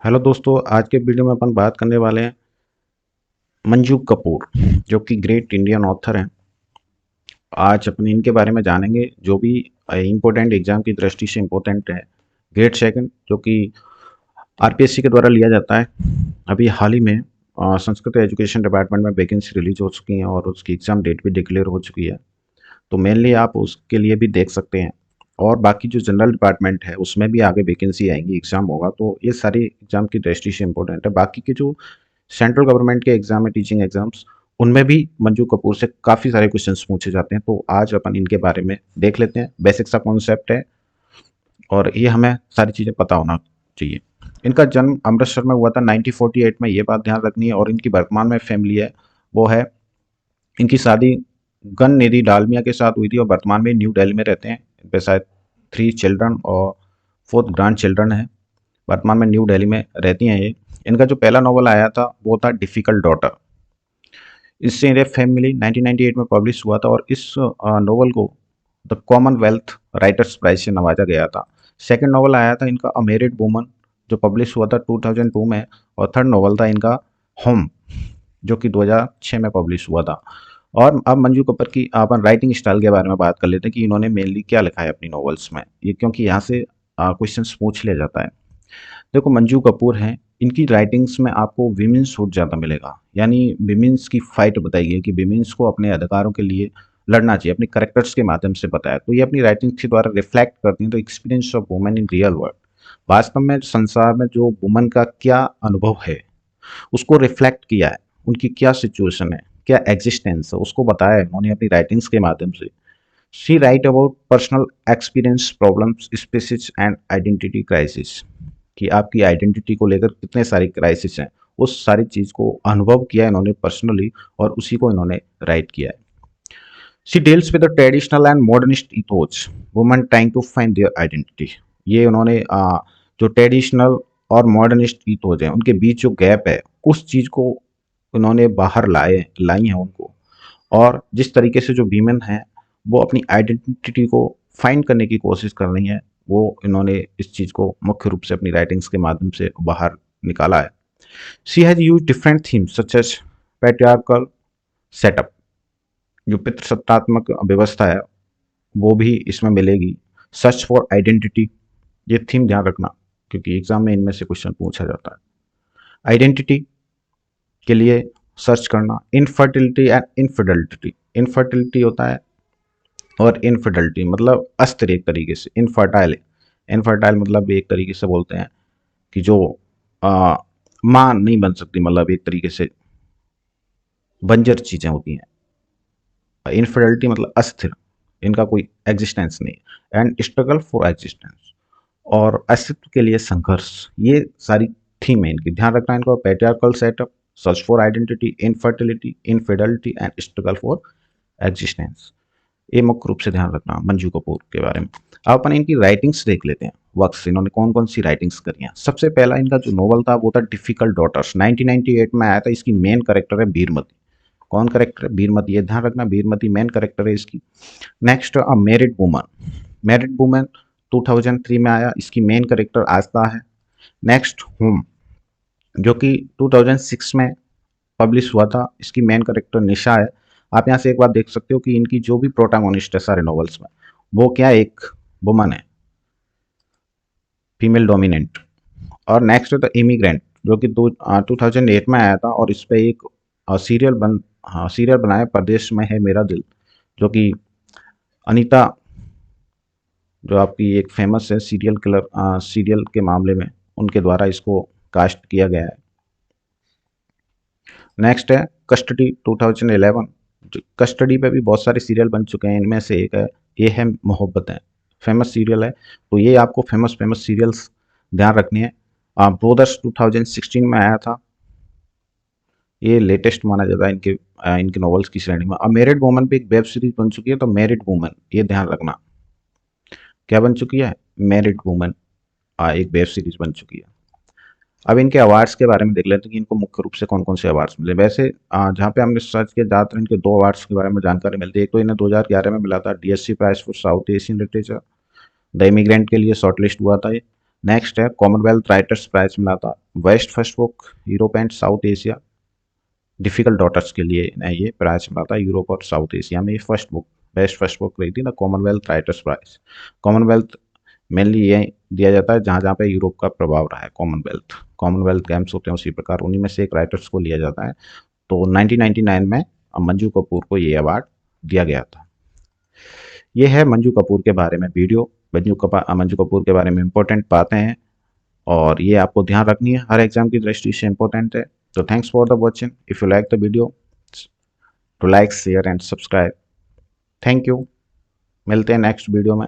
Hello दोस्तों, आज के वीडियो में अपन बात करने वाले हैं मंजू कपूर, जो कि ग्रेट इंडियन ऑथर हैं। आज अपन इनके बारे में जानेंगे, जो भी इम्पोर्टेंट एग्जाम की दृष्टि से इम्पोर्टेंट है। ग्रेड सेकंड, जो कि आरपीएससी के द्वारा लिया जाता है। अभी हाल ही में संस्कृत एजुकेशन डिपार्टमेंट में वैकेंसी रिलीज हो चुकी है और उसकी एग्ज़ाम डेट भी डिक्लेयर हो चुकी है। तो मेनली आप उसके लिए भी देख सकते हैं। और बाकी जो जनरल डिपार्टमेंट है उसमें भी आगे वैकेंसी आएंगी, एग्ज़ाम होगा, तो ये सारी एग्ज़ाम की दृष्टि से इम्पोर्टेंट है। बाकी के जो सेंट्रल गवर्नमेंट के एग्जाम है, टीचिंग एग्जाम्स, उनमें भी मंजू कपूर से काफ़ी सारे क्वेश्चंस पूछे जाते हैं। तो आज अपन इनके बारे में देख लेते हैं। बेसिक सा कॉन्सेप्ट है और ये हमें सारी चीज़ें पता होना चाहिए। इनका जन्म अमृतसर में हुआ था 1948 में, ये बात ध्यान रखनी है। और इनकी वर्तमान में फैमिली है वो है, इनकी शादी गन नेरी डालमिया के साथ हुई थी और वर्तमान में न्यू दिल्ली में रहते हैं। इन पे शायद 3 चिल्ड्रन और 4th ग्रैंड चिल्ड्रन है। वर्तमान में न्यू दिल्ली में रहती हैं ये। इनका जो पहला नॉवल आया था वो था डिफ़िकल्ट डॉटर। इससे इन्हें फैमिली 1998 में पब्लिश हुआ था और इस नॉवल को द कॉमनवेल्थ राइटर्स प्राइज से नवाजा गया था। सेकंड नॉवल आया था इनका अ मैरिड वुमन, जो पब्लिश हुआ था 2002 में। और थर्ड नॉवल था इनका होम, जो कि 2006 में पब्लिश हुआ था। और अब मंजू कपूर की अपन राइटिंग स्टाइल के बारे में बात कर लेते हैं कि इन्होंने मेनली क्या लिखा है अपनी नॉवेल्स में, ये क्योंकि यहाँ से क्वेश्चंस पूछ लिया जाता है। देखो, मंजू कपूर हैं, इनकी राइटिंग्स में आपको विमेंस सूट ज़्यादा मिलेगा, यानी विमेंस की फाइट बताई गई कि विमेंस को अपने अधिकारों के लिए लड़ना चाहिए, अपने करेक्टर्स के माध्यम से बताया। तो ये अपनी राइटिंग के द्वारा रिफ्लेक्ट करती हैं तो experience of women in real world, वास्तव में संसार में जो वुमन का क्या अनुभव है उसको रिफ्लेक्ट किया है। उनकी क्या सिचुएशन है, क्या एग्जिस्टेंस है, उसको बताया है उन्होंने अपनी राइटिंग्स के माध्यम से। She write about personal experience, problems, spaces and identity crisis, कि आपकी आइडेंटिटी को लेकर कितने सारे क्राइसिस हैं, उस सारी चीज़ को अनुभव किया है इन्होंने पर्सनली और उसी को इन्होंने राइट किया है। She deals with the traditional and modernist ethos, woman trying to find their identity. ये उन्होंने जो ट्रेडिशनल और मॉडर्निस्ट इथोज हैं उनके बीच जो गैप है, उस चीज़ को उन्होंने बाहर लाई हैं उनको। और जिस तरीके से जो वीमेन हैं वो अपनी आइडेंटिटी को फाइंड करने की कोशिश कर रही हैं, वो इन्होंने इस चीज़ को मुख्य रूप से अपनी राइटिंग्स के माध्यम से बाहर निकाला है। She has use different themes such as patriarchal setup, जो पितृसत्तात्मक व्यवस्था है वो भी इसमें मिलेगी। सर्च फॉर आइडेंटिटी, ये थीम ध्यान रखना क्योंकि एग्जाम में इनमें से क्वेश्चन पूछा जाता है। आइडेंटिटी के लिए सर्च करना। इनफर्टिलिटी एंड इनफिडेलिटी, इनफर्टिलिटी होता है और इनफिडेलिटी मतलब अस्थिर, एक तरीके से इनफर्टाइल है। इनफर्टाइल मतलब एक तरीके से बोलते हैं कि जो माँ नहीं बन सकती, मतलब एक तरीके से बंजर चीज़ें होती हैं। इनफिडेलिटी मतलब अस्थिर, इनका कोई एग्जिस्टेंस नहीं। एंड स्ट्रगल फॉर एग्जिस्टेंस, और अस्तित्व के लिए संघर्ष, ये सारी थीम है इनकी। ध्यान रखना इनको। Patriarchal setup, search for identity, infertility, infidelity and struggle for existence, ये मुख्य रूप से ध्यान रखना मंजू कपूर के बारे में। अब अपन इनकी राइटिंग्स देख लेते हैं, वर्क्स इन्होंने कौन कौन सी राइटिंग्स करी हैं। सबसे पहला इनका जो नोवेल था वो था डिफिकल्ट डॉटर्स, 1998 में आया था। इसकी मेन करेक्टर है बीरमती। कौन करेक्टर है? बीरमती, ये ध्यान रखना, बीरमती मेन करेक्टर है इसकी। Next a married woman, married woman 2003 में आया, इसकी मेन करेक्टर आस्था है। नेक्स्ट होम, जो कि 2006 में पब्लिश हुआ था, इसकी मेन करेक्टर निशा है। आप यहाँ से एक बात देख सकते हो कि इनकी जो भी प्रोटैगोनिस्ट है सारे नॉवेल्स में, वो क्या है, एक वुमन है, फीमेल डोमिनेंट। और नेक्स्ट है द इमिग्रेंट, जो कि 2008 में आया था और इस पे एक सीरियल बनाया, प्रदेश में है मेरा दिल, जो कि अनीता, जो आपकी एक फेमस है सीरियल किलर, सीरियल के मामले में, उनके द्वारा इसको कास्ट किया गया है। नेक्स्ट है कस्टडी 2011, कस्टडी पे भी बहुत सारे सीरियल बन चुके हैं, इनमें से एक है ये है मोहब्बत है, फेमस सीरियल है। तो ये आपको फेमस फेमस सीरियल्स ध्यान रखने हैं। ब्रोदर्स 2016 में आया था, ये लेटेस्ट माना जाता है इनके नॉवेल्स की श्रेणी में। अब मैरिड वुमन पे एक वेब सीरीज बन चुकी है, तो मैरिड वुमन ये ध्यान रखना, क्या बन चुकी है, मैरिड वुमन एक वेब सीरीज बन चुकी है। अब इनके अवार्ड्स के बारे में देख लेते हैं कि इनको मुख्य रूप से कौन कौन से अवार्ड्स मिले। वैसे जहाँ पे हमने सर्च किया, ज़्यादातर इनके 2 अवार्ड्स के बारे में जानकारी मिलती है। एक तो इन्हें 2011 में मिला था DSC prize for South Asian literature, the immigrant के लिए शॉर्टलिस्ट हुआ था ये। नेक्स्ट है कॉमनवेल्थ राइटर्स प्राइज मिला था best first book Europe and South Asia, difficult authors के लिए ने ये प्राइज मिला था यूरोप और साउथ एशिया में। ये first book best first book रही थी ना Commonwealth writers prize. Commonwealth mainly ये दिया जाता है जहाँ जहाँ पे यूरोप का प्रभाव रहा है। कॉमनवेल्थ गेम्स होते हैं उसी प्रकार, उन्हीं में से एक राइटर्स को लिया जाता है। तो 1999 में मंजू कपूर को ये अवार्ड दिया गया था। ये है मंजू कपूर के बारे में वीडियो। मंजू कपूर के बारे में इंपॉर्टेंट बातें हैं और ये आपको ध्यान रखनी है, हर एग्जाम की दृष्टि से इंपॉर्टेंट है। तो thanks for the watching. If you like the video to like share and subscribe. Thank you. मिलते हैं नेक्स्ट वीडियो में।